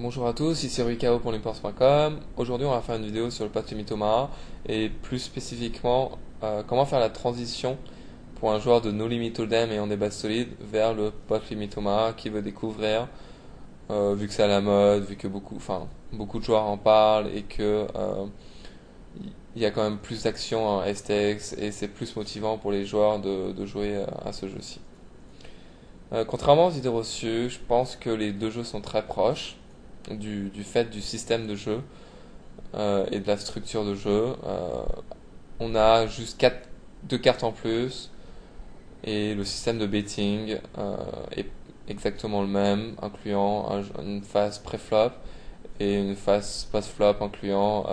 Bonjour à tous, ici Rukao pour Limports.com. Aujourd'hui, on va faire une vidéo sur le path limit Omaha et plus spécifiquement comment faire la transition pour un joueur de No Limit Hold'em ayant des bases solides vers le path limit Omaha qui veut découvrir, vu que c'est à la mode, vu que beaucoup de joueurs en parlent et que il y a quand même plus d'action en STX et c'est plus motivant pour les joueurs de jouer à ce jeu-ci. Contrairement aux idées reçues, je pense que les deux jeux sont très proches du fait du système de jeu et de la structure de jeu. On a juste 2 cartes en plus et le système de betting est exactement le même, incluant une phase pré-flop et une phase post-flop incluant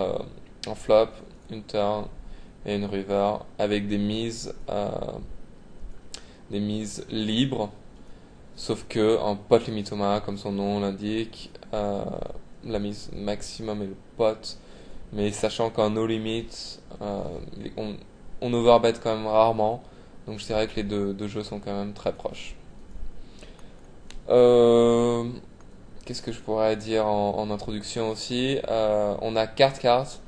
un flop, une turn et une river avec des mises libres. Sauf que en pot limit Omaha, comme son nom l'indique, la mise maximum est le pot, mais sachant qu'en no limit, on overbet quand même rarement, donc je dirais que les deux jeux sont quand même très proches. Qu'est-ce que je pourrais dire en introduction aussi? On a carte,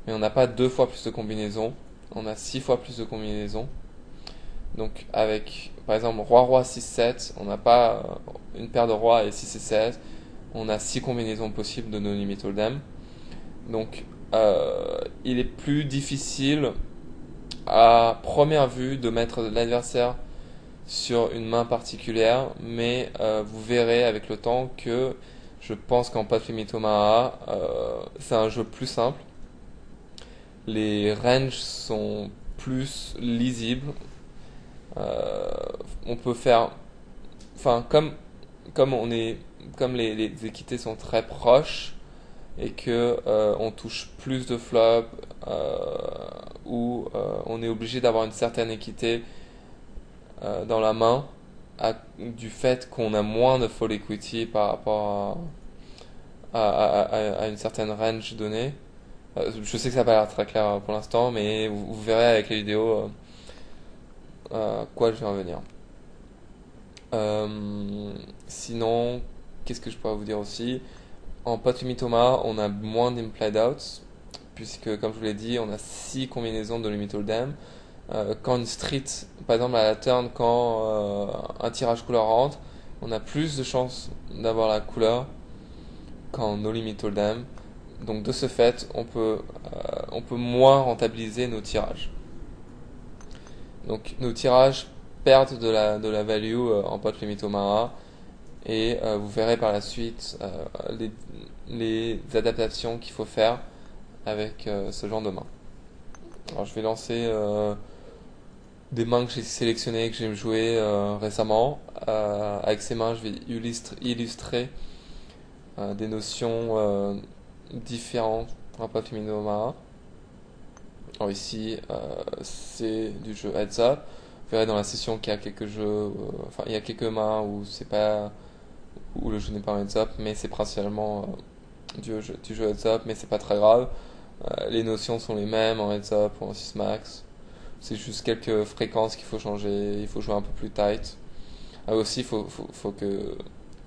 mais on n'a pas 2 fois plus de combinaisons, on a 6 fois plus de combinaisons. Donc avec par exemple roi 6-7, on n'a pas une paire de rois et 6 et 7, on a 6 combinaisons possibles de No Limit Hold'em. Donc il est plus difficile à première vue de mettre l'adversaire sur une main particulière, mais vous verrez avec le temps que je pense qu'en Pot Limit Omaha, c'est un jeu plus simple. Les ranges sont plus lisibles. On peut faire, enfin comme les équités sont très proches et que on touche plus de flops ou on est obligé d'avoir une certaine équité dans la main du fait qu'on a moins de full equity par rapport à une certaine range donnée. Je sais que ça n'a pas l'air très clair pour l'instant, mais vous verrez avec les vidéos quoi je vais en venir. Sinon, qu'est-ce que je pourrais vous dire aussi? En pot limit Omaha, on a moins d'implied outs, puisque comme je vous l'ai dit, on a 6 combinaisons de limit hold'em. Quand une street, par exemple à la turn, quand un tirage couleur rentre, on a plus de chances d'avoir la couleur qu'en no limit hold'em. Donc de ce fait, on peut moins rentabiliser nos tirages. Donc nos tirages perdent de la value en pot limit Omaha et vous verrez par la suite les adaptations qu'il faut faire avec ce genre de main. Alors je vais lancer des mains que j'ai sélectionnées, que j'ai jouées récemment. Avec ces mains, je vais illustrer des notions différentes en pot limit Omaha. Alors ici, c'est du jeu Heads Up. Vous verrez dans la session qu'il y a quelques jeux, enfin il y a quelques mains où c'est pas, où le jeu n'est pas en Heads Up, mais c'est principalement du jeu Heads Up, mais c'est pas très grave. Les notions sont les mêmes en Heads Up ou en 6 max. C'est juste quelques fréquences qu'il faut changer. Il faut jouer un peu plus tight. Aussi, faut que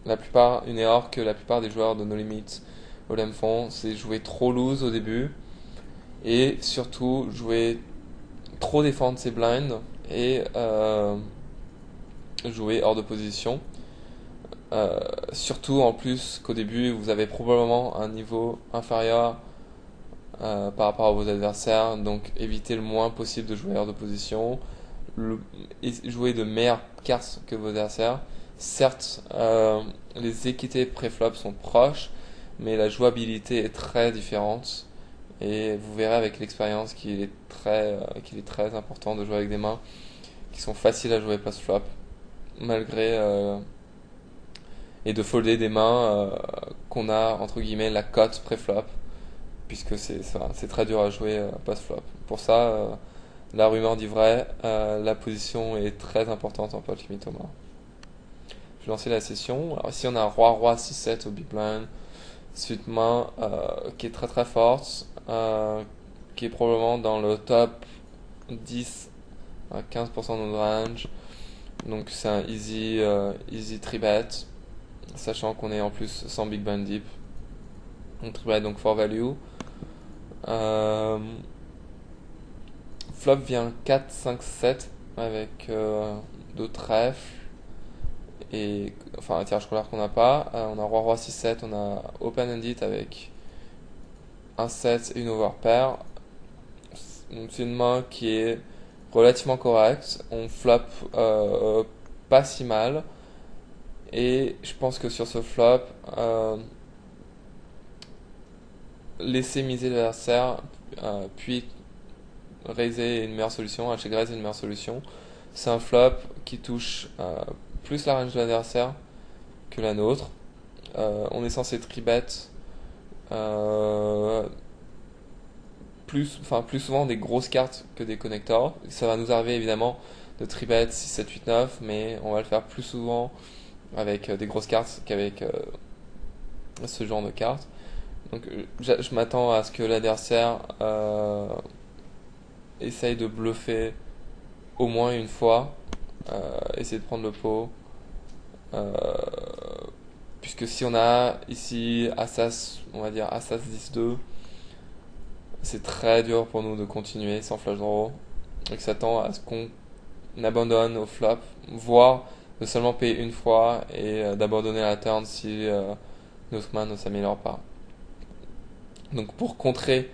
une erreur que la plupart des joueurs de No Limit Hold'em font, c'est jouer trop loose au début et surtout jouer trop défendre ses blinds et jouer hors de position. Surtout en plus qu'au début vous avez probablement un niveau inférieur par rapport à vos adversaires, donc évitez le moins possible de jouer hors de position, jouer de meilleures cartes que vos adversaires. Certes, les équités pré-flop sont proches, mais la jouabilité est très différente. Et vous verrez avec l'expérience qu'il est très important de jouer avec des mains qui sont faciles à jouer post-flop, malgré et de folder des mains qu'on a entre guillemets la cote pré-flop, puisque c'est très dur à jouer post-flop. Pour ça, la rumeur dit vrai, la position est très importante en pot limit Omaha. Je vais lancer la session. Alors ici on a roi 6-7 au big blind, suite main qui est très très forte, qui est probablement dans le top 10 à 15% de notre range. Donc c'est un easy 3 bet, sachant qu'on est en plus sans big blind deep. On tribet donc for value. Euh, Flop vient 4, 5, 7 avec deux trèfles et enfin un tirage couleur qu'on n'a pas. On a roi roi 6 7, on a open ended avec un 7 et une overpair. Donc c'est une main qui est relativement correcte. On flop pas si mal et je pense que sur ce flop laisser miser l'adversaire puis raiser est une meilleure solution, un check raise est une meilleure solution. C'est un flop qui touche plus la range de l'adversaire que la nôtre. On est censé tribet plus souvent des grosses cartes que des connectors. Ça va nous arriver évidemment de tribet 6, 7, 8, 9, mais on va le faire plus souvent avec des grosses cartes qu'avec ce genre de cartes. Donc je m'attends à ce que l'adversaire essaye de bluffer au moins une fois, essayer de prendre le pot. Euh, Puisque si on a ici Assas, on va dire Assas 10-2, c'est très dur pour nous de continuer sans flush draw. Donc s'attend à ce qu'on abandonne au flop, voire de seulement payer une fois et d'abandonner à la turn si notre main ne s'améliore pas. Donc pour contrer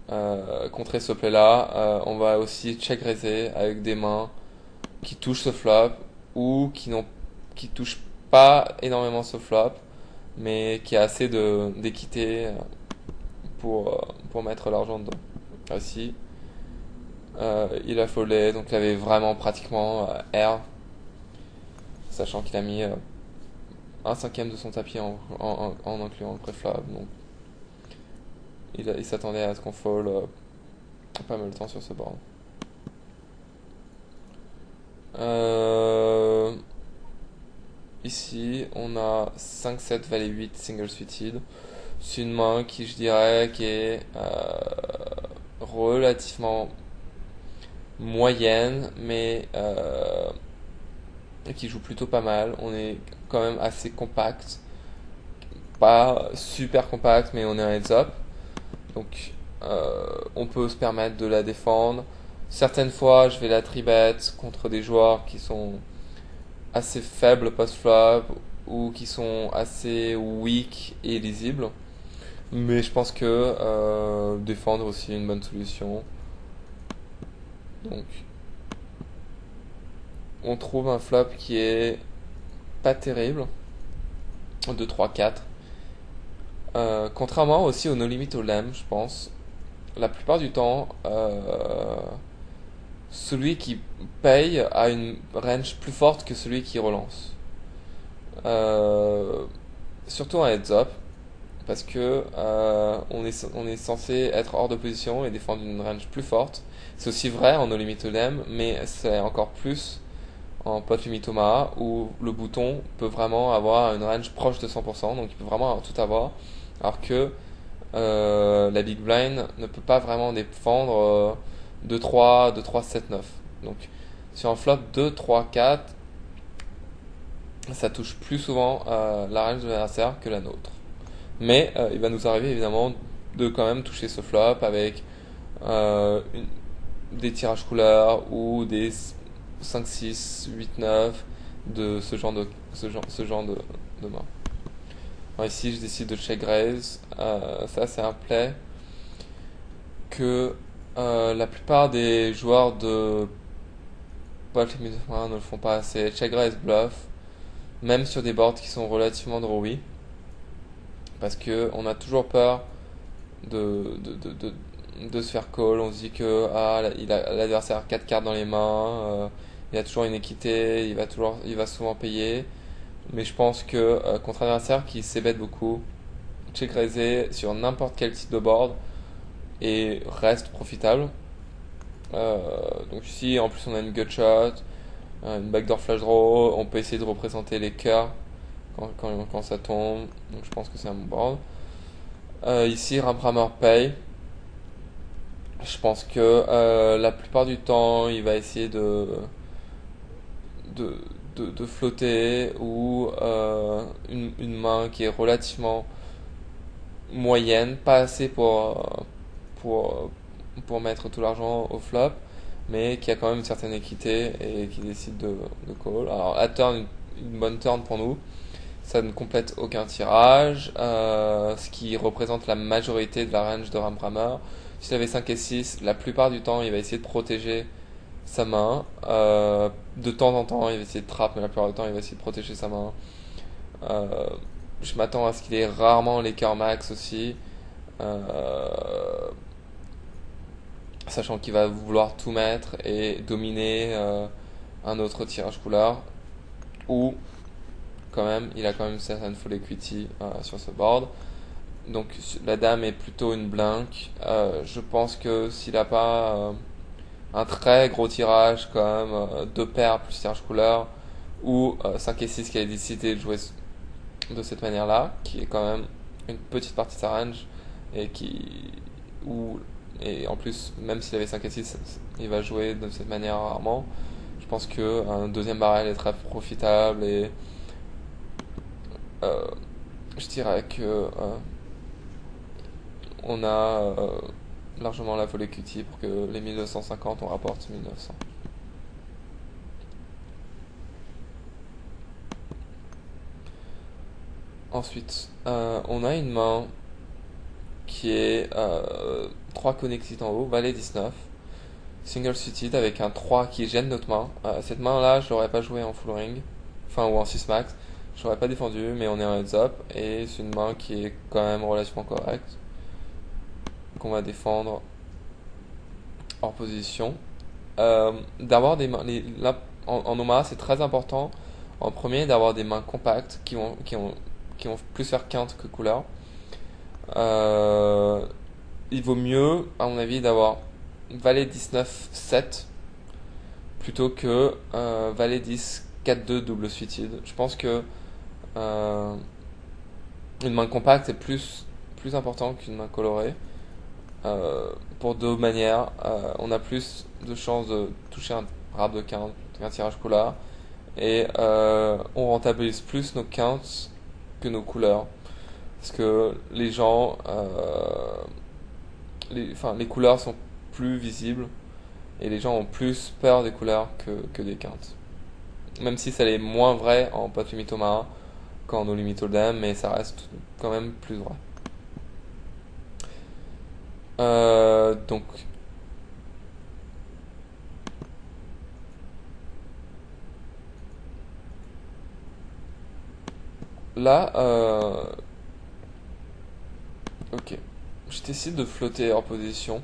ce play là, on va aussi check raiser avec des mains qui touchent ce flop ou qui touchent pas énormément ce flop mais qui a assez d'équité pour mettre l'argent dedans. Aussi, il a foldé, donc il avait vraiment pratiquement R, sachant qu'il a mis un cinquième de son tapis en incluant le préflop, donc il s'attendait à ce qu'on fold pas mal de temps sur ce board. Ici, on a 5, 7, valet 8, single suited. C'est une main qui, je dirais, qui est relativement moyenne, mais qui joue plutôt pas mal. On est quand même assez compact. Pas super compact, mais on est un heads up. Donc, on peut se permettre de la défendre. Certaines fois, je vais la tribet contre des joueurs qui sont assez faibles post-flop ou qui sont assez weak et lisibles. Mais je pense que défendre aussi est une bonne solution. Donc, on trouve un flop qui est pas terrible. 2, 3, 4. Contrairement aussi au no limit au lem, je pense. La plupart du temps, celui qui paye a une range plus forte que celui qui relance. Surtout en heads up, parce que on est censé être hors de position et défendre une range plus forte. C'est aussi vrai en no limit au lem, mais c'est encore plus en pot limit Omaha où le bouton peut vraiment avoir une range proche de 100%, donc il peut vraiment tout avoir, alors que la big blind ne peut pas vraiment défendre 2-3, 2-3, 7-9. Donc sur un flop 2, 3, 4, ça touche plus souvent la range de l'adversaire que la nôtre. Mais il va nous arriver évidemment de quand même toucher ce flop avec des tirages couleurs ou des 5, 6, 8, 9 de ce genre de main. Alors ici je décide de check raise. Ça c'est un play que la plupart des joueurs de pot limit ne le font pas assez. Check raise bluff, même sur des boards qui sont relativement drawy, parce que on a toujours peur de se faire call. On se dit que l'adversaire a 4 cartes dans les mains, il a toujours une équité, il va souvent payer. Mais je pense que contre un adversaire qui s'ébête beaucoup, check raiser sur n'importe quel type de board et reste profitable. Donc ici en plus on a une gutshot, une backdoor flash draw, on peut essayer de représenter les cœurs quand ça tombe, donc je pense que c'est un bon board. Ici Ramhammer paye. Je pense que la plupart du temps il va essayer de flotter ou une main qui est relativement moyenne, pas assez pour, pour mettre tout l'argent au flop, mais qui a quand même une certaine équité et qui décide de call. Alors la turn, une bonne turn pour nous, ça ne complète aucun tirage, ce qui représente la majorité de la range de Rambramer. S'il avait 5 et 6, la plupart du temps il va essayer de protéger sa main. De temps en temps il va essayer de trap, mais la plupart du temps il va essayer de protéger sa main. Euh, je m'attends à ce qu'il ait rarement les cœurs max aussi. Euh, Sachant qu'il va vouloir tout mettre et dominer un autre tirage couleur, ou quand même il a quand même une certaine full equity sur ce board. Donc la dame est plutôt une blink. Je pense que s'il a pas un très gros tirage comme deux paires plus tirage couleur, ou 5 et 6 qui a décidé de jouer de cette manière là, qui est quand même une petite partie de sa range, et où et en plus, même s'il avait 5 et 6, il va jouer de cette manière rarement. Je pense qu'un deuxième barrel est très profitable, et euh, je dirais que on a largement la folle equity pour que les 1250 on rapporte 1900. Ensuite, on a une main qui est 3 connected en haut, valet 19, single suited avec un 3 qui gêne notre main. Cette main là, je l'aurais pas joué en full ring, enfin ou en 6 max, je l'aurais pas défendu, mais on est en heads up et c'est une main qui est quand même relativement correcte, qu'on va défendre hors position. D'avoir des mains, là, en Omaha c'est très important en premier d'avoir des mains compactes qui vont plus faire quinte que couleur. Euh, il vaut mieux, à mon avis, d'avoir valet 19 7 plutôt que valet 10 4-2 double suited. Je pense que euh, une main compacte est plus important qu'une main colorée. Pour deux manières, on a plus de chances de toucher un rap de quinte, un tirage couleur, et on rentabilise plus nos quintes que nos couleurs. Parce que les gens, les couleurs sont plus visibles et les gens ont plus peur des couleurs que des quintes. Même si ça l'est moins vrai en pot limit au marin qu'en no limit hold'em, mais ça reste quand même plus vrai. Donc là, ok, je décide de flotter hors position.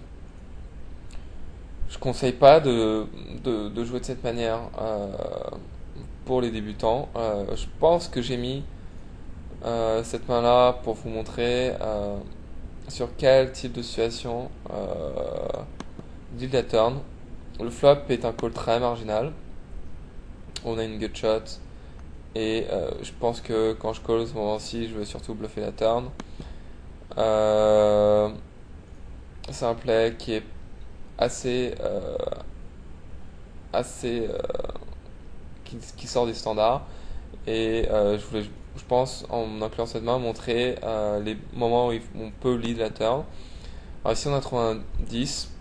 Je conseille pas de jouer de cette manière pour les débutants. Je pense que j'ai mis cette main là pour vous montrer sur quel type de situation deal la turn. Le flop est un call très marginal. On a une gut shot et je pense que quand je call ce moment-ci, je veux surtout bluffer la turn. Euh, c'est un play qui est assez assez qui sort du standard, et je pense en incluant cette main montrer les moments où on peut lead la turn. Alors ici on a trouvé un 10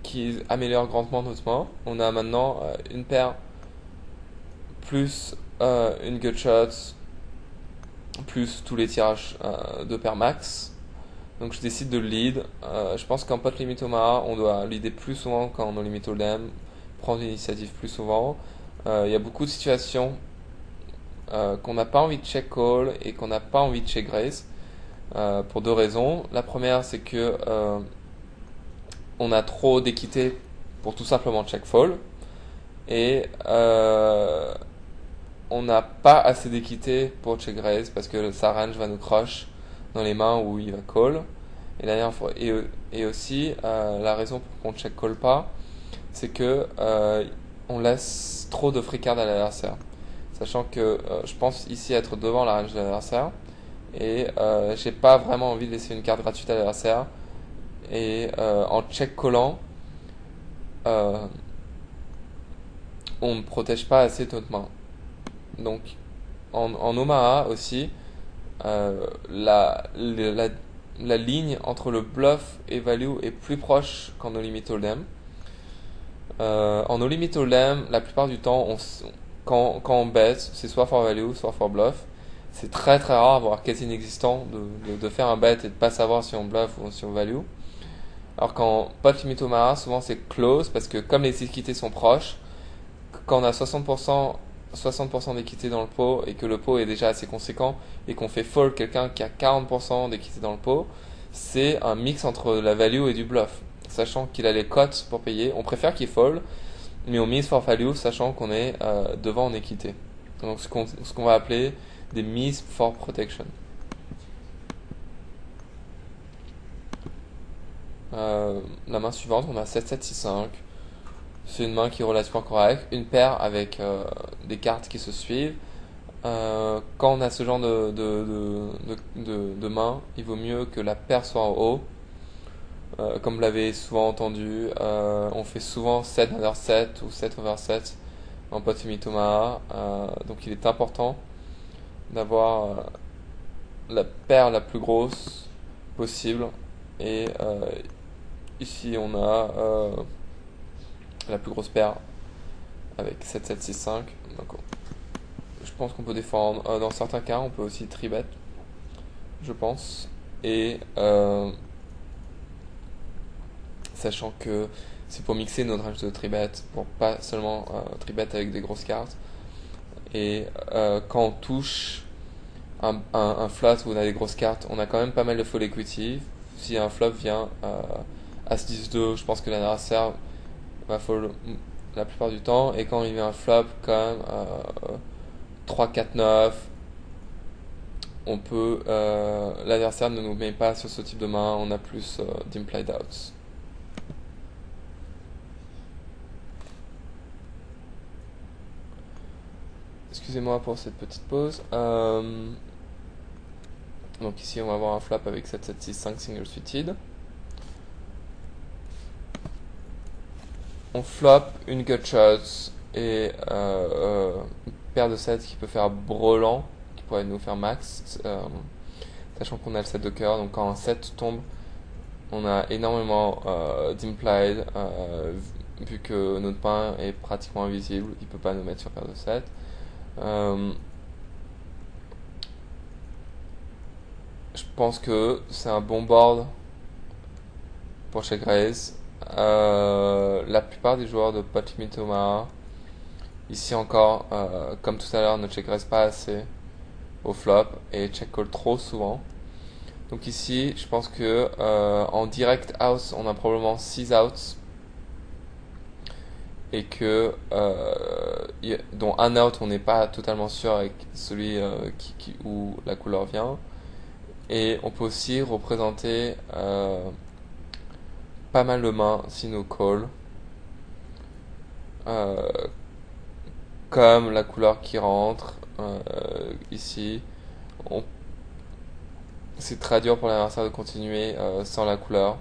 qui améliore grandement notre main. On a maintenant une paire plus une gut shot plus tous les tirages de paire max. Donc je décide de lead. Je pense qu'en pot limit Omaha, on doit leader plus souvent qu'en no limit hold'em, prendre l'initiative plus souvent. Il y a beaucoup de situations qu'on n'a pas envie de check call et qu'on n'a pas envie de check raise pour deux raisons. La première, c'est que on a trop d'équité pour tout simplement check fall, et on n'a pas assez d'équité pour check raise parce que sa range va nous crush dans les mains où il va call. Et la dernière fois, et aussi la raison pour qu'on check call pas, c'est que on laisse trop de free card à l'adversaire. Sachant que je pense ici être devant la range de l'adversaire, et j'ai pas vraiment envie de laisser une carte gratuite à l'adversaire. Et en check collant, on ne protège pas assez notre main. Donc en Omaha aussi, la ligne entre le bluff et value est plus proche qu'en No Limit Hold'em. En No Limit Hold'em, la plupart du temps, quand on bet, c'est soit for value, soit for bluff. C'est très très rare, voire quasi inexistant, de faire un bet et de pas savoir si on bluff ou si on value. Alors qu'en pot limit Omaha, souvent c'est close parce que comme les équités sont proches, quand on a 60% d'équité dans le pot et que le pot est déjà assez conséquent et qu'on fait fold quelqu'un qui a 40% d'équité dans le pot, c'est un mix entre la value et du bluff. Sachant qu'il a les cotes pour payer, on préfère qu'il fold, mais on mise for value sachant qu'on est devant en équité. Donc ce qu'on va appeler des mises for protection. La main suivante, on a 7-7-6-5. C'est une main qui est relativement correcte. Une paire avec des cartes qui se suivent. Quand on a ce genre de main, il vaut mieux que la paire soit en haut. Comme vous l'avez souvent entendu, on fait souvent 7 under 7 ou 7 over 7 en pot limit Omaha. Donc il est important d'avoir la paire la plus grosse possible. Et ici on a la plus grosse paire avec 7-7-6-5. Donc je pense qu'on peut défendre. Dans certains cas, on peut aussi tribet, je pense. Et sachant que c'est pour mixer notre range de tribet, pour pas seulement tribet avec des grosses cartes. Et quand on touche un flop où on a des grosses cartes, on a quand même pas mal de full equity. Si un flop vient As-10-2, je pense que l'adversaire va fold la plupart du temps. Et quand il vient un flop comme 3-4-9, on peut l'adversaire ne nous met pas sur ce type de main, on a plus d'implied outs. Excusez-moi pour cette petite pause. Donc ici on va avoir un flop avec 7-7-6-5 single suited. On flop une gut shot et une paire de 7 qui peut faire brelan, qui pourrait nous faire max, sachant qu'on a le 7 de cœur. Donc quand un 7 tombe, on a énormément d'implied, vu que notre pain est pratiquement invisible, il peut pas nous mettre sur paire de 7. Je pense que c'est un bon board pour check raise. La plupart des joueurs de pot limit Omaha, ici encore, comme tout à l'heure, ne check raise pas assez au flop et check call trop souvent. Donc ici, je pense que en direct house, on a probablement 6 outs et que dont un out, on n'est pas totalement sûr avec celui où la couleur vient. Et on peut aussi représenter pas mal de mains si nos call, comme la couleur qui rentre ici. C'est très dur pour l'adversaire de continuer sans la couleur.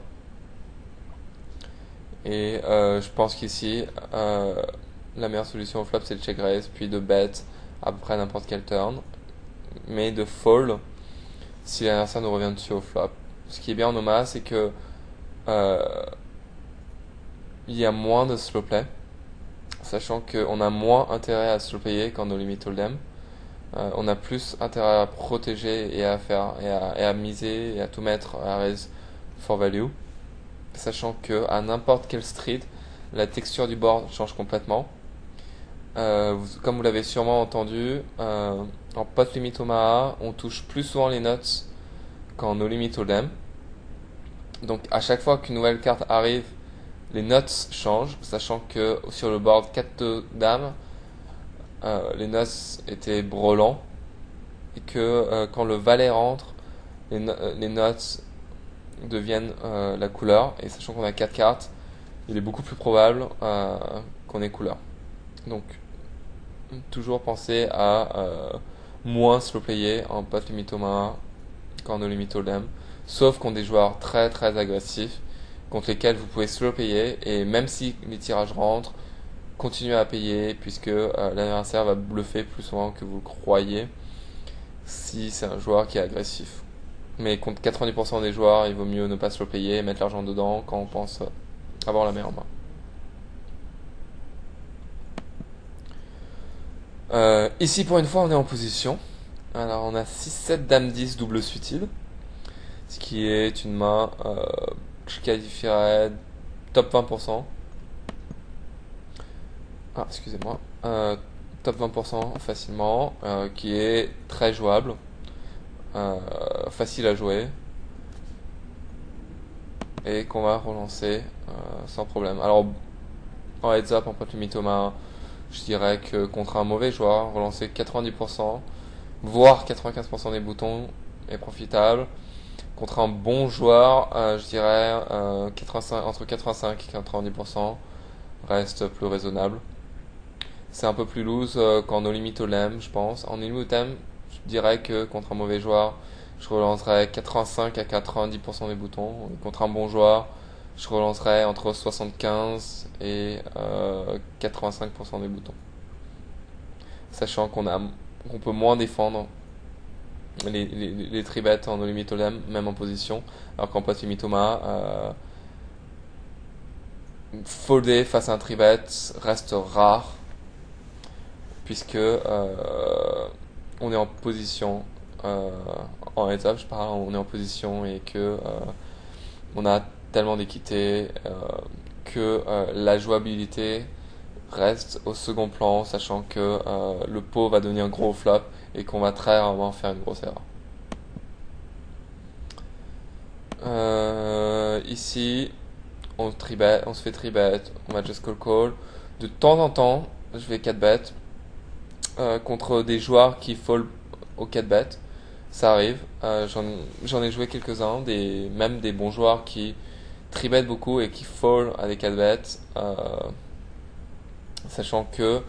Et je pense qu'ici la meilleure solution au flop c'est de check raise puis de bet à peu près n'importe quel turn, mais de fold si l'adversaire nous revient dessus au flop. Ce qui est bien en Omaha, c'est que il y a moins de slow play, sachant qu'on a moins intérêt à slow player qu'en No Limit Hold'em. On a plus intérêt à protéger et à miser et à tout mettre à raise for value, sachant que à n'importe quel street, la texture du board change complètement. Comme vous l'avez sûrement entendu, en pot limit Omaha, on touche plus souvent les nuts qu'en No Limit Hold'em. Donc à chaque fois qu'une nouvelle carte arrive, les nuts changent, sachant que sur le board 4 de dame, les nuts étaient brelants et que quand le valet rentre, les nuts deviennent la couleur, et sachant qu'on a 4 cartes, il est beaucoup plus probable qu'on ait couleur. Donc toujours penser à moins slow player en pot limit Omaha qu'en no limit Hold'em, sauf contre des joueurs très très agressifs contre lesquels vous pouvez slow payer, et même si les tirages rentrent, continuez à payer puisque l'adversaire va bluffer plus souvent que vous le croyez. si c'est un joueur qui est agressif. Mais contre 90% des joueurs, il vaut mieux ne pas se le payer et mettre l'argent dedans quand on pense avoir la meilleure main. Ici, pour une fois, on est en position. Alors, on a 6-7 Dame 10 double suited, ce qui est une main que je qualifierais top 20%. Ah, excusez-moi. Top 20% facilement, qui est très jouable, facile à jouer, et qu'on va relancer sans problème. Alors, en heads up, en pot limite aux mains, je dirais que contre un mauvais joueur, relancer 90%, voire 95% des boutons est profitable. Contre un bon joueur, je dirais 85, entre 85 et 90% reste plus raisonnable. C'est un peu plus loose qu'en no limit au lem, je pense. En no limit au lem, je dirais que contre un mauvais joueur, je relancerais 85 à 90% des boutons. Et contre un bon joueur, je relancerais entre 75 et 85% des boutons. Sachant qu'on peut moins défendre les tribets en no limit au lem, même en position, alors qu'en pot limit au ma, folder face à un tribet reste rare puisque on est en position en heads up, je parle, on est en position et que on a tellement d'équité que la jouabilité reste au second plan, sachant que le pot va devenir un gros flop et qu'on va très rarement faire une grosse erreur. Ici, on se fait tribet, on va just call. De temps en temps, je vais 4 bet contre des joueurs qui fall au 4 bet. Ça arrive. J'en ai joué quelques-uns, même des bons joueurs qui tribet beaucoup et qui fall à des 4 bet, sachant que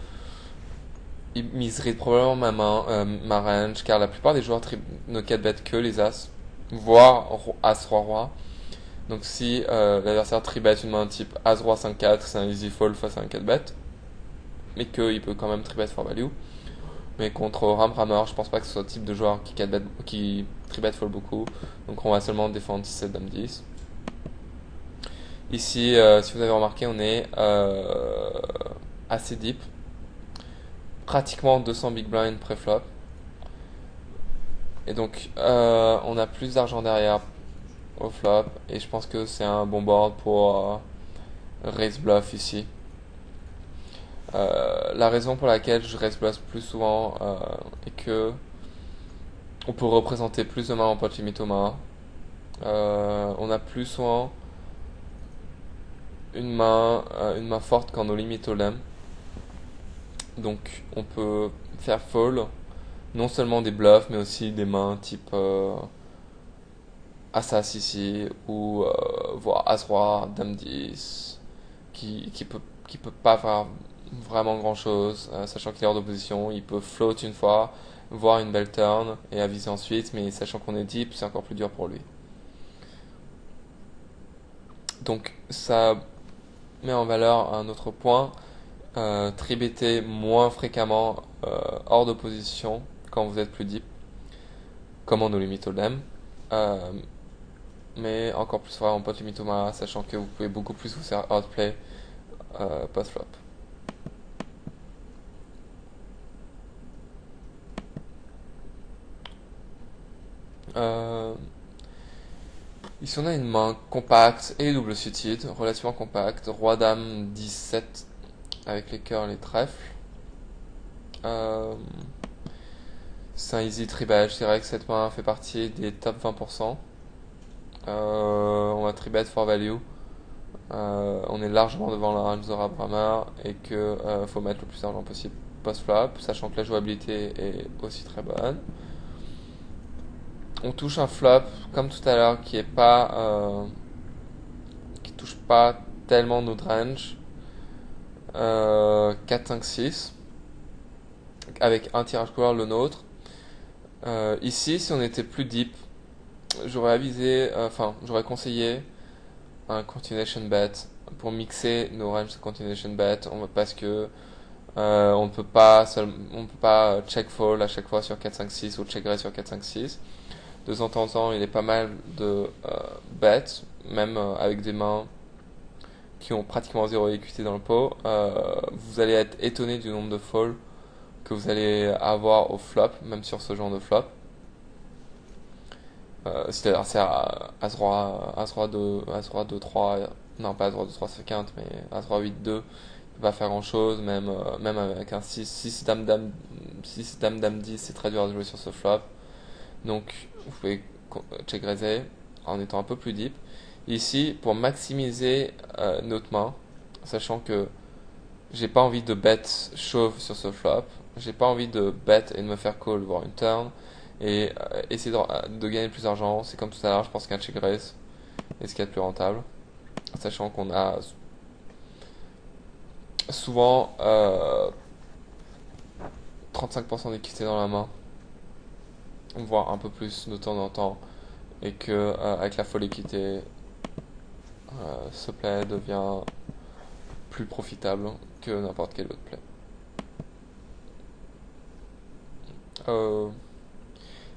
ils miseraient probablement ma range, car la plupart des joueurs ne 4 bet que les as, voire as roi roi. Donc si l'adversaire tribet une main type as roi 5-4, c'est un easy fall face à un 4 bet, mais qu'il peut quand même tribet for value. Mais contre Ramhammer, je pense pas que ce soit le type de joueur qui tribet fall beaucoup. Donc on va seulement défendre 6-7 Dame 10. Ici, si vous avez remarqué, on est assez deep. Pratiquement 200 big blind pré-flop. Et donc on a plus d'argent derrière au flop. Et je pense que c'est un bon board pour raise bluff ici. La raison pour laquelle je raise bluff plus souvent est que on peut représenter plus de mains en pot limit au main. On a plus souvent une main forte qu'en no limit au lem. Donc on peut faire fall non seulement des bluffs mais aussi des mains type As ici ou voire As roi, Dame 10 qui peut pas faire vraiment grand chose, sachant qu'il est hors d'opposition. Il peut float une fois, voir une belle turn et aviser ensuite, mais sachant qu'on est deep, c'est encore plus dur pour lui. Donc ça met en valeur un autre point, tribetter moins fréquemment hors d'opposition quand vous êtes plus deep, comme en no limit hold'em, mais encore plus fort en pot limit Omaha, sachant que vous pouvez beaucoup plus vous faire outplay post-flop. Ici on a une main compacte et double suited, relativement compacte, roi dame 17 avec les cœurs et les trèfles. C'est un easy tribet, je dirais que cette main fait partie des top 20%. On va tribet for value. On est largement devant la range de Rabrammer et que faut mettre le plus d'argent possible post-flop, sachant que la jouabilité est aussi très bonne. On touche un flop comme tout à l'heure qui touche pas tellement notre range, 4, 5, 6 avec un tirage couleur le nôtre. Ici si on était plus deep, j'aurais conseillé un continuation bet pour mixer nos ranges de continuation bet, parce que On ne peut pas check fold à chaque fois sur 4-5-6 ou check raise sur 4-5-6. De temps en temps, il est pas mal de bets, même avec des mains qui ont pratiquement zéro équité dans le pot. Vous allez être étonné du nombre de folds que vous allez avoir au flop, même sur ce genre de flop. Si l'adversaire a As-Roi 2, As-Roi 2, 3, non pas As-Roi 2, 3, c'est quinte, mais As-Roi 8, 2, il peut pas faire grand chose, même avec un 6 Dame, Dame, 6 Dame, Dame 10, c'est très dur à jouer sur ce flop. Donc, vous pouvez check raiser en étant un peu plus deep. Ici, pour maximiser notre main, sachant que j'ai pas envie de bet chauve sur ce flop, j'ai pas envie de bet et de me faire call, voir une turn, et essayer de gagner plus d'argent. C'est comme tout à l'heure, je pense qu'un check raise est ce qu'il y a de plus rentable, sachant qu'on a souvent 35% d'équité dans la main, voire un peu plus de temps en temps, et que avec la folle équité, ce play devient plus profitable que n'importe quel autre play.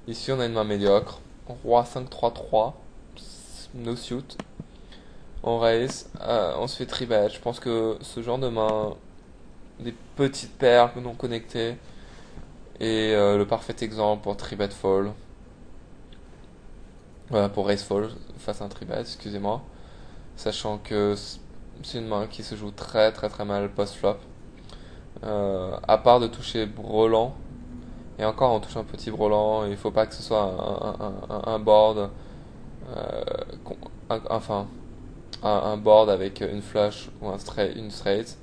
Ici on a une main médiocre, Roi 5-3-3, no suit, on raise, on se fait 3-bet. Je pense que ce genre de main, des petites paires non connectées, est le parfait exemple pour 3-bet fall. Voilà, pour raise fall face à un 3-bet, excusez-moi. Sachant que c'est une main qui se joue très très très mal post-flop. À part de toucher brelan, et encore on touche un petit brelan, il faut pas que ce soit un board, enfin un board avec une flush ou une straight.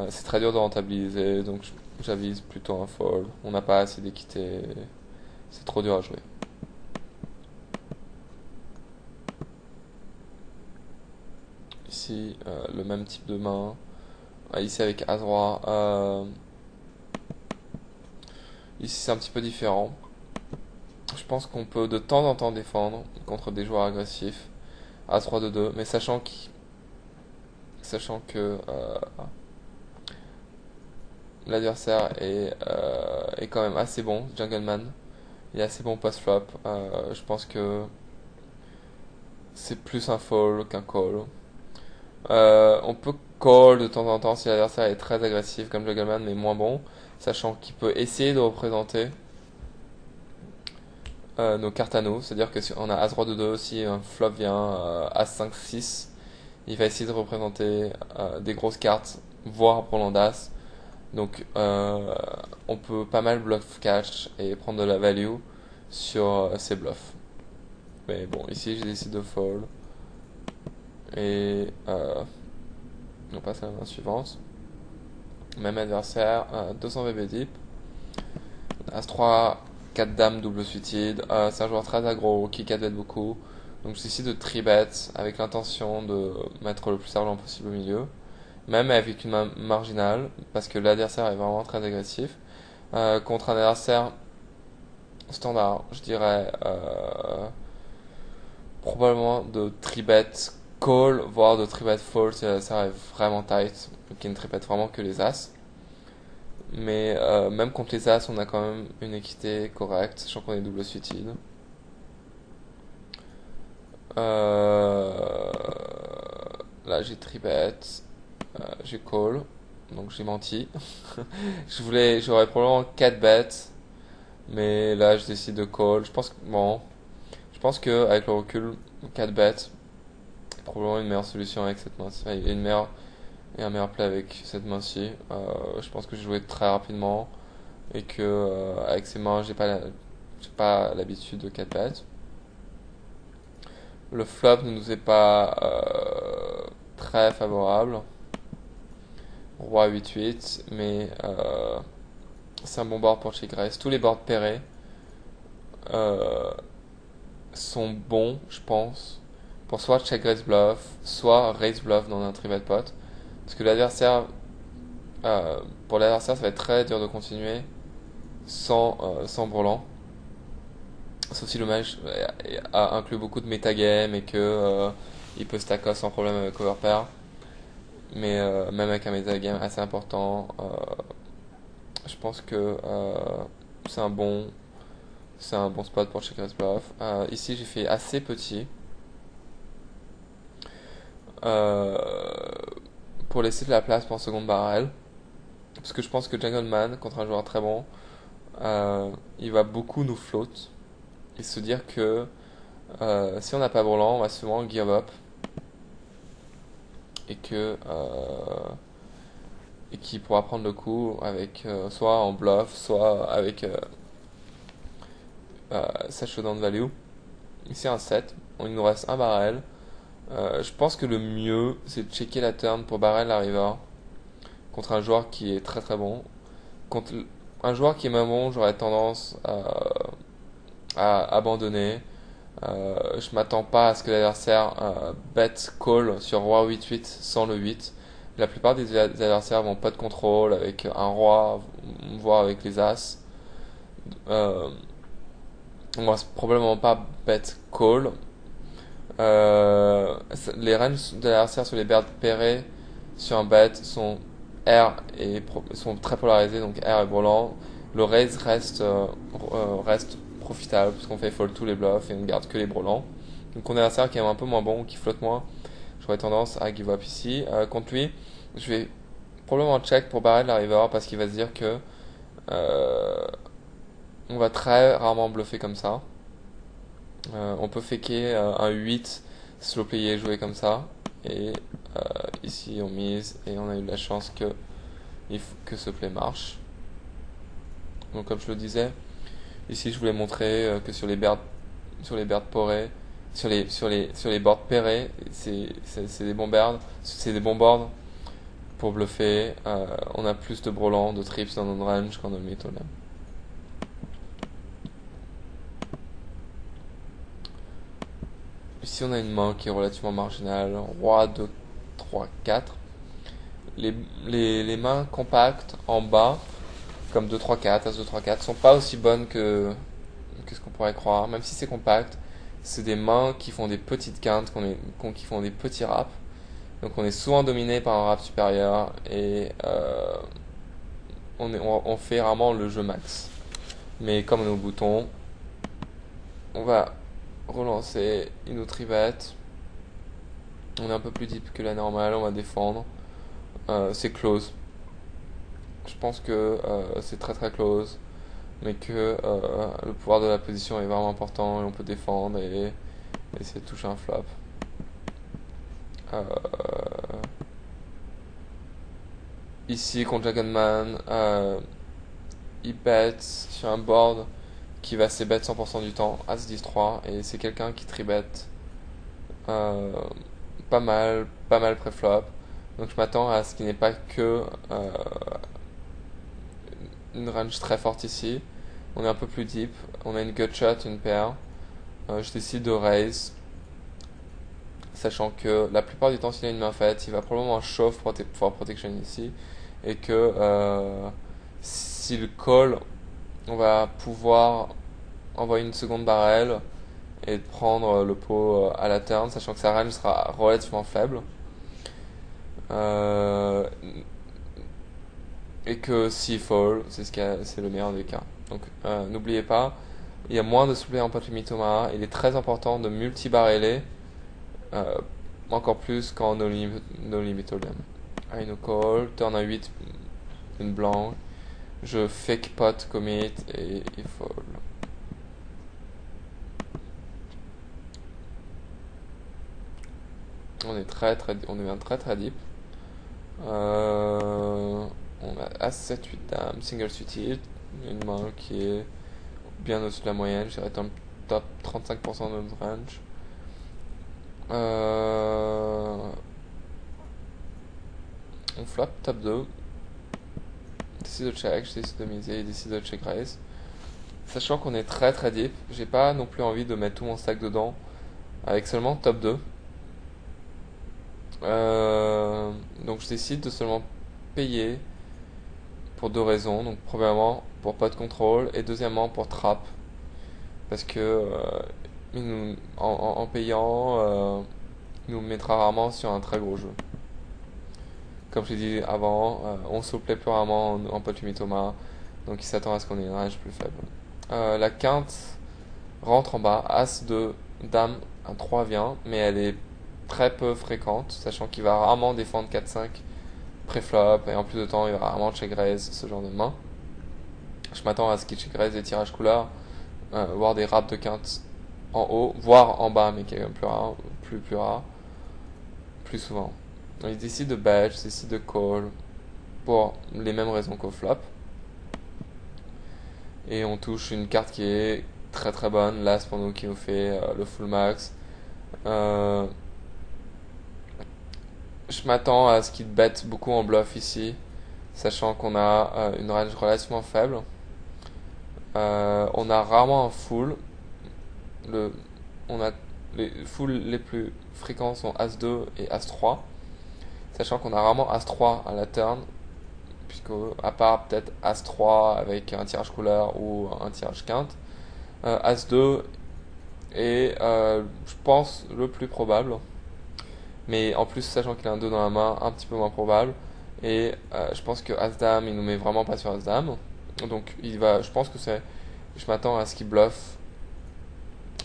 C'est très dur de rentabiliser, donc j'avise plutôt un fold. On n'a pas assez d'équité, c'est trop dur à jouer. Ici, le même type de main. Ici avec As-Roi. Ici c'est un petit peu différent. Je pense qu'on peut de temps en temps défendre contre des joueurs agressifs. As-Roi de 2, mais sachant que l'adversaire est quand même assez bon, Jungleman. Il est assez bon post-flop. Je pense que c'est plus un fold qu'un call. On peut call de temps en temps si l'adversaire est très agressif comme Jungleman, mais moins bon, sachant qu'il peut essayer de représenter nos cartes à nous. C'est-à-dire que si on a As-Roi de 2, si un flop vient As-5-6, il va essayer de représenter des grosses cartes, voire Roland d'As. Donc on peut pas mal bluff catch et prendre de la value sur ces bluffs. Mais bon, ici j'ai décidé de fold. Et on passe à la main suivante. Même adversaire, 200 VB deep. As-3, 4 dames double suited. C'est un joueur très aggro qui 4 bet beaucoup. Donc je décide de 3-bet avec l'intention de mettre le plus d'argent possible au milieu. Même avec une main marginale, parce que l'adversaire est vraiment très agressif. Contre un adversaire standard, je dirais probablement de 3-bet call, voire de 3-bet fold si l'adversaire est vraiment tight, qui ne 3-bet vraiment que les as. Mais même contre les as, on a quand même une équité correcte, sachant qu'on est double suited. Là j'ai 3-bet, j'ai call, donc j'ai menti. J'aurais probablement 4 bets, mais là je décide de call. Je pense que avec le recul, 4 bets est probablement une meilleure solution avec cette main-ci. Il y a un meilleur play avec cette main-ci. Je pense que j'ai joué très rapidement et que avec ces mains, j'ai pas l'habitude de 4 bets. Le flop ne nous est pas très favorable. Roi 8-8, mais c'est un bon board pour check raise. Tous les boards pairés euh, sont bons, je pense, pour soit check raise bluff, soit raise bluff dans un 3-bet pot. Parce que pour l'adversaire, ça va être très dur de continuer sans brelan. Sauf si le match inclut beaucoup de metagame et que il peut stack off sans problème avec overpair. mais même avec un metagame assez important, je pense que c'est un bon, c'est un bon spot pour check raise bluff. Ici, j'ai fait assez petit euh, pour laisser de la place pour un second barrel. Parce que je pense que Jungleman, contre un joueur très bon, il va beaucoup nous float et se dire que si on n'a pas Brelan, on va souvent give up et que et qu'il pourra prendre le coup avec soit en bluff, soit avec sa showdown value. Ici un 7, il nous reste un barrel. Je pense que le mieux c'est de checker la turn pour barrel la river contre un joueur qui est très très bon. Contre un joueur qui est moins bon, j'aurais tendance à abandonner. Je m'attends pas à ce que l'adversaire bet call sur roi 8-8 sans le 8. La plupart des adversaires vont pas de contrôle avec un roi, voire avec les as. Euh, on va probablement pas bet call. Les ranges de l'adversaire sur les birds pairés sur un bet sont R et sont très polarisés, donc R et Brelan. Le raise reste profitable parce qu'on fait fold tous les bluffs et on ne garde que les Brelans. Donc on a un adversaire qui est un peu moins bon, qui flotte moins. J'aurais tendance à give up ici. Contre lui, je vais probablement check pour barrer de la river parce qu'il va se dire que euh, on va très rarement bluffer comme ça. On peut faker un 8 slow player jouer comme ça. Et ici on mise et on a eu de la chance que ce play marche. Donc comme je le disais, ici je voulais montrer que sur les birds porés, sur les boards pairés, c'est des bons birds, c'est des bons boards pour bluffer. On a plus de Brelan, de trips dans notre range qu'en a mytholem. Ici on a une main qui est relativement marginale, roi 2, 3, 4. Les mains compactes en bas, comme 2, 3, 4, as 2, 3, 4, sont pas aussi bonnes que ce qu'on pourrait croire. Même si c'est compact, c'est des mains qui font des petites quintes, qui font des petits raps. Donc on est souvent dominé par un rap supérieur et on fait vraiment le jeu max. Mais comme on est au bouton, on va relancer une autre rivette. On est un peu plus deep que la normale, on va défendre. C'est close. Je pense que c'est très très close, mais que le pouvoir de la position est vraiment important et on peut défendre et essayer de toucher un flop. Euh, Ici contre Dragonman, il bet sur un board qui va c-bet 100% du temps, As 10 3, et c'est quelqu'un qui tribet euh, pas mal pré-flop. Donc je m'attends à ce qu'il n'ait pas que une range très forte ici. On est un peu plus deep, on a une gutshot, une paire. Je décide de raise, sachant que la plupart du temps s'il a une main faite, il va probablement shove for protection ici, et que s'il call, on va pouvoir envoyer une seconde barrel et prendre le pot à la turn, sachant que sa range sera relativement faible. Euh, et que s'il fall, c'est le meilleur des cas. Donc n'oubliez pas, il y a moins de suppléants en pot limit au Maha. Il est très important de multi-barreler, euh, encore plus quand no limit hold'em. I no call, turn à 8, une blanche. Je fake pot commit et il fall. On devient très très deep. On a As 7 8 dames, single suited, une main qui est bien au-dessus de la moyenne, j'irais dans le top 35% de notre range. On flop top 2, décide de check, je décide de miser, décide de check raise. Sachant qu'on est très très deep, j'ai pas non plus envie de mettre tout mon stack dedans avec seulement top 2. Donc je décide de seulement payer pour deux raisons. Donc premièrement pour pas de contrôle et deuxièmement pour trap. Parce que en payant, il nous mettra rarement sur un très gros jeu. comme je l'ai dit avant, on se plaît plus rarement en pot limit Omaha, donc il s'attend à ce qu'on ait une range plus faible. La quinte rentre en bas, As de Dame, un 3 vient, mais elle est très peu fréquente, sachant qu'il va rarement défendre 4-5 pré-flop, et en plus de temps, il va rarement check raise, ce genre de main. Je m'attends à ce qu'il check raise des tirages couleurs, voire des wraps de quinte en haut, voire en bas, mais qui est quand même plus rare, plus souvent. Donc, il décide de bet, il décide de call, pour les mêmes raisons qu'au flop. Et on touche une carte qui est très très bonne, l'As pour nous qui nous fait le full max. Je m'attends à ce qu'il bête beaucoup en bluff ici, sachant qu'on a une range relativement faible. On a rarement un full. On a les fulls les plus fréquents sont As-2 et As-3, sachant qu'on a rarement As-3 à la turn, puisque à part peut-être As-3 avec un tirage couleur ou un tirage quinte, As-2 est je pense le plus probable, mais en plus sachant qu'il a un 2 dans la main, un petit peu moins probable, et je pense que As-Dame il nous met vraiment pas sur As-Dame, donc je pense que je m'attends à ce qu'il bluffe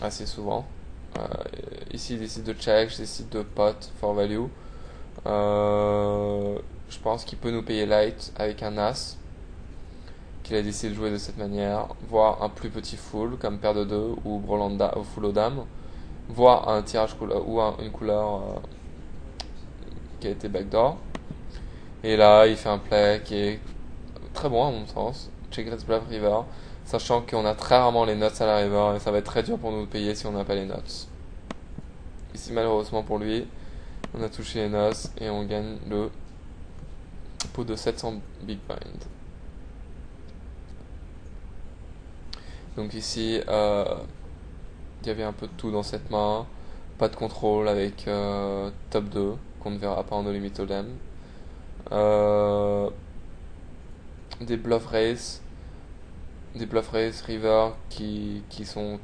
assez souvent. Ici il décide de check, je décide de pot for value. Je pense qu'il peut nous payer light avec un As qu'il a décidé de jouer de cette manière, voire un plus petit full comme paire de 2 ou Brolanda ou full aux dames, voire un tirage couleur ou une couleur qui a été backdoor. Et là il fait un play qui est très bon à mon sens, check raise bluff river, sachant qu'on a très rarement les nuts à la river et ça va être très dur pour nous de payer si on n'a pas les nuts. Ici malheureusement pour lui, on a touché les nuts et on gagne le pot de 700 big blind. Donc ici, il y avait un peu de tout dans cette main, pas de contrôle avec top 2 qu'on ne verra pas en no limit hold'em, des bluff raise river qui sont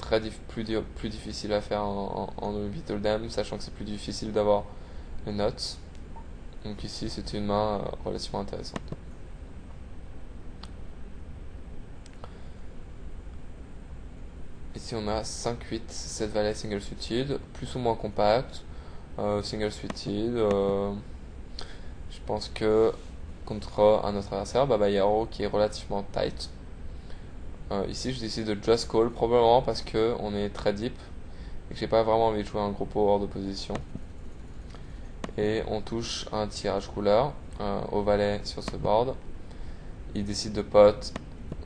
plus difficiles à faire en no limit hold'em, sachant que c'est plus difficile d'avoir les nuts. Donc ici c'était une main relativement intéressante. Ici on a 5-8, cette valet single suited, plus ou moins compact, single suited. Je pense que contre un autre adversaire, Baba Yaro qui est relativement tight. Ici je décide de just call, probablement parce que on est très deep et que j'ai pas vraiment envie de jouer un gros pot hors de position. Et on touche un tirage couleur au valet sur ce board. Il décide de pot,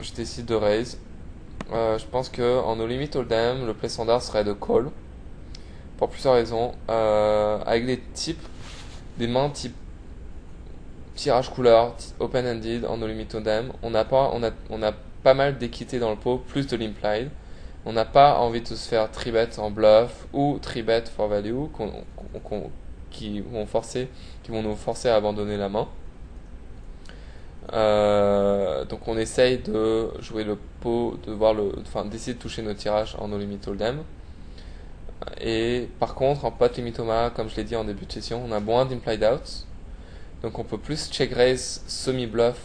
je décide de raise. Je pense que en no limit hold'em, le play standard serait de call pour plusieurs raisons. Avec des mains type tirage couleur, open-ended en no limit hold'em, on a pas mal d'équité dans le pot, plus de l'implied. On n'a pas envie de se faire 3-bet en bluff ou 3-bet for value qui vont nous forcer à abandonner la main. Donc on essaye de jouer le pot, d'essayer de toucher nos tirages en no limit hold'em. Et par contre en pot limit Omaha, comme je l'ai dit en début de session, on a moins d'implied outs, donc on peut plus check raise semi bluff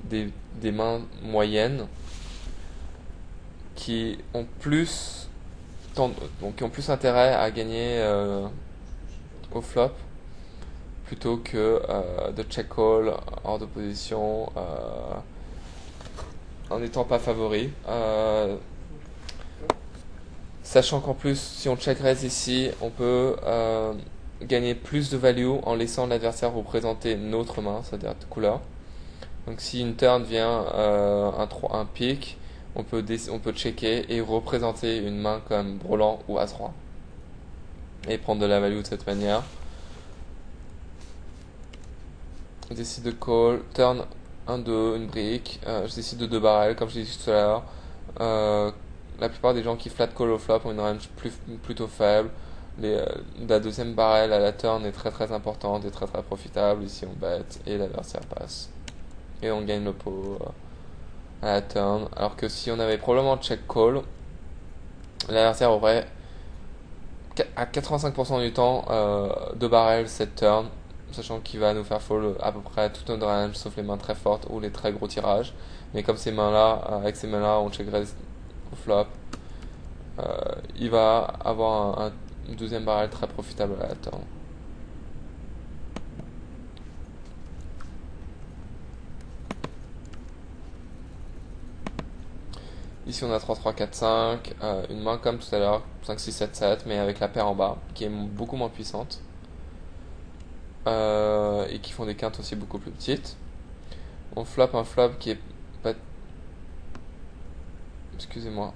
des mains moyennes qui ont plus intérêt à gagner au flop plutôt que de check call hors de position en n'étant pas favori. Sachant qu'en plus, si on check raise ici, on peut gagner plus de value en laissant l'adversaire représenter notre main, c'est-à-dire de couleur. Donc si une turn vient un pick, on peut checker et représenter une main comme Brelan ou As-Roi et prendre de la value de cette manière. Je décide de call, turn 1-2, une brique, je décide de 2 barrels comme je l'ai dit tout à l'heure. La plupart des gens qui flat call au flop ont une range plutôt faible. La deuxième barrel à la turn est très très importante et très très profitable. Ici on bet et l'adversaire passe. Et on gagne le pot à la turn. Alors que si on avait probablement check call, l'adversaire aurait à 85% du temps 2 barrels cette turn sachant qu'il va nous faire fold à peu près tout notre range, sauf les mains très fortes ou les très gros tirages. Mais comme ces mains-là, avec ces mains-là, on check raise au flop, il va avoir un deuxième barrel très profitable à la turn. Ici on a 3, 3, 4, 5, une main comme tout à l'heure, 5, 6, 7, 7, mais avec la paire en bas, qui est beaucoup moins puissante. Et qui font des quintes aussi beaucoup plus petites. On flop un flop qui est pas... Excusez-moi.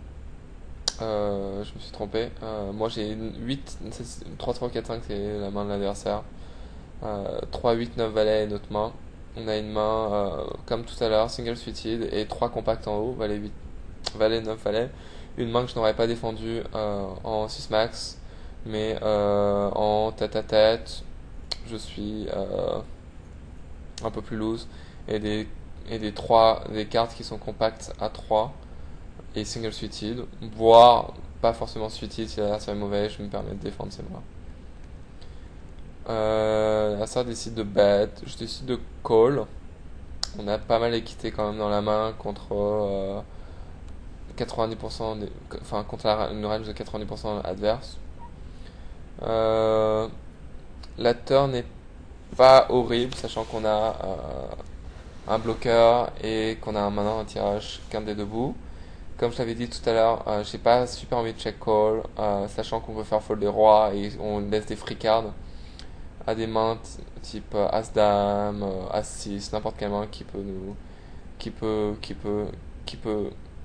Je me suis trompé. Moi j'ai 8, 3, 3, 4, 5 c'est la main de l'adversaire. 3, 8, 9 valets et notre main. On a une main comme tout à l'heure, single suited et 3 compacts en haut, valet 8, valet 9 valets. Une main que je n'aurais pas défendue en 6 max, mais en tête à tête, je suis un peu plus loose. Et des cartes qui sont compactes à 3 et single suited, voire pas forcément suited si l'adversaire est mauvais, je me permets de défendre ces mains. L'adversaire décide de bet, je décide de call. On a pas mal équité quand même dans la main contre 90% enfin contre une range de 90% adverse. La turn n'est pas horrible, sachant qu'on a un bloqueur et qu'on a maintenant un tirage qu'un des deux bouts. Comme je l'avais dit tout à l'heure, j'ai pas super envie de check call, sachant qu'on peut faire fold des rois et on laisse des free cards à des mains type As-Dame, As-6, n'importe quelle main qui peut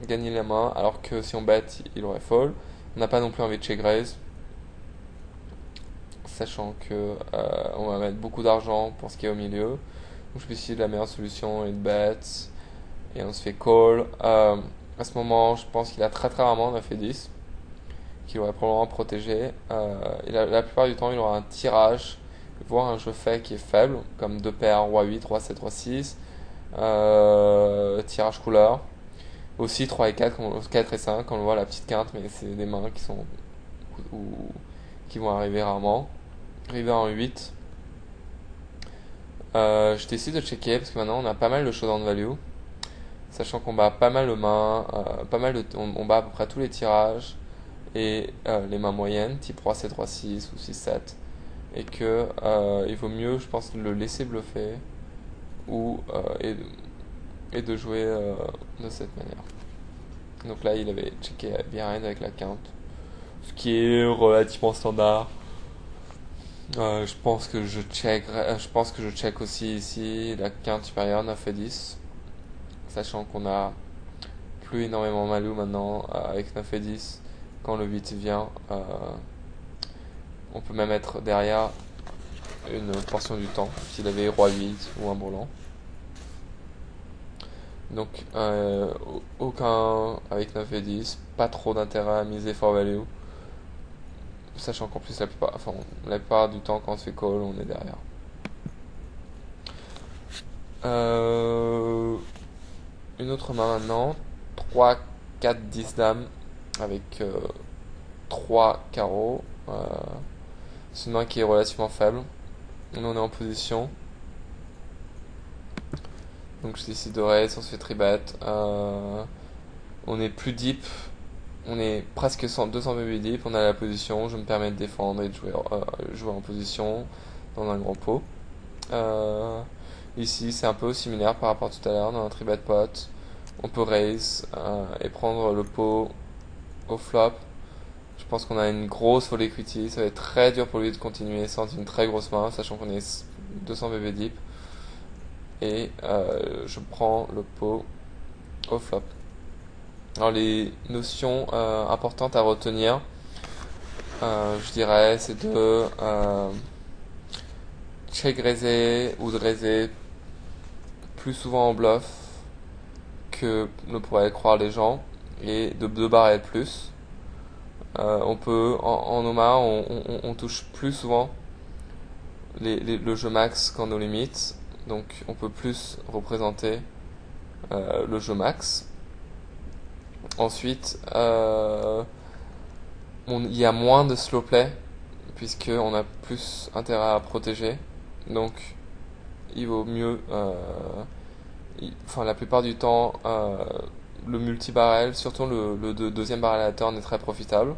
gagner la main, alors que si on bet, il aurait fold. On n'a pas non plus envie de check raise, sachant que on va mettre beaucoup d'argent pour ce qui est au milieu. Donc je me suis dit la meilleure solution est de bet et on se fait call. À ce moment, je pense qu'il a très très rarement 9 et 10 qu'il aurait probablement protégé. La plupart du temps, il aura un tirage, voire un jeu fait qui est faible, comme 2 paires, roi 8, roi 7, roi 6, tirage couleur. Aussi 3 et 4, 4 et 5, on le voit la petite quinte, mais c'est des mains qui sont qui vont arriver rarement. River en 8. Je décide de checker parce que maintenant on a pas mal de showdown value, sachant qu'on bat pas mal de mains, on bat à peu près tous les tirages et les mains moyennes, type roi 7, roi 6 ou 6, 7, et que il vaut mieux, je pense, le laisser bluffer ou et de jouer de cette manière. Donc là, il avait checké behind avec la quinte, ce qui est relativement standard. Je pense que je check aussi ici la quinte supérieure 9 et 10, sachant qu'on a plus énormément malou maintenant avec 9 et 10. Quand le 8 vient, on peut même être derrière une portion du temps s'il avait roi 8 ou un brelan. Donc aucun avec 9 et 10, pas trop d'intérêt à miser for value, sachant qu'en plus la plupart du temps quand on se fait call on est derrière. Une autre main maintenant, 3, 4, 10 dames avec 3 carreaux. C'est une main qui est relativement faible. Nous on est en position. Donc je décide de raise, on se fait tribet. On est plus deep. On est presque 200 BB deep. On a la position. Je me permets de défendre et de jouer en position dans un grand pot. Ici c'est un peu similaire par rapport à tout à l'heure. Dans un tribet pot, on peut raise et prendre le pot au flop. Je pense qu'on a une grosse full equity. Ça va être très dur pour lui de continuer sans une très grosse main, sachant qu'on est 200 BB deep. Et je prends le pot au flop. Alors les notions importantes à retenir, je dirais, c'est de check raiser ou de raiser plus souvent en bluff que ne pourraient croire les gens, et de barrer plus. On peut en Omaha on touche plus souvent le jeu max qu'en nos limites, donc on peut plus représenter le jeu max. Ensuite il y a moins de slow play puisqu'on a plus intérêt à protéger Donc il vaut mieux, enfin la plupart du temps, le multi-barrel, surtout le deuxième barrel à turn est très profitable.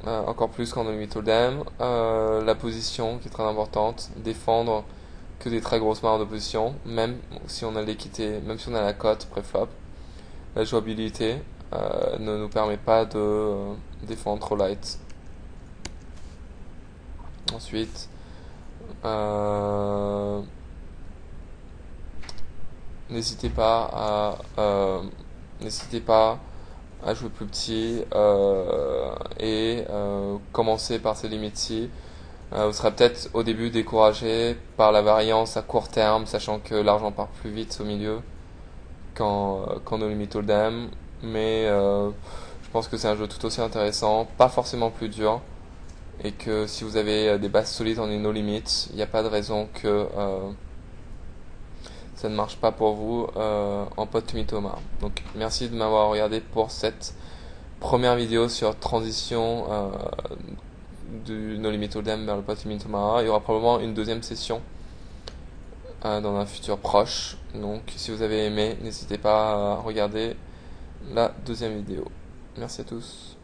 Encore plus qu'en No Limit Hold'em. La position qui est très importante, défendre que des très grosses mains d'opposition, même si on a l'équité, même si on a la cote pré-flop. La jouabilité ne nous permet pas de défendre trop light. Ensuite, n'hésitez pas à jouer plus petit et commencer par ces limites-ci. Vous serez peut-être au début découragé par la variance à court terme, sachant que l'argent part plus vite au milieu qu'en No Limit Hold'em, mais je pense que c'est un jeu tout aussi intéressant, pas forcément plus dur, et que si vous avez des bases solides en No Limit, il n'y a pas de raison que ça ne marche pas pour vous en Pot to Mythoma. Donc merci de m'avoir regardé pour cette première vidéo sur transition du No Limit Hold'em vers le Pot to Mythoma. Il y aura probablement une deuxième session dans un futur proche. Donc si vous avez aimé, n'hésitez pas à regarder la deuxième vidéo. Merci à tous.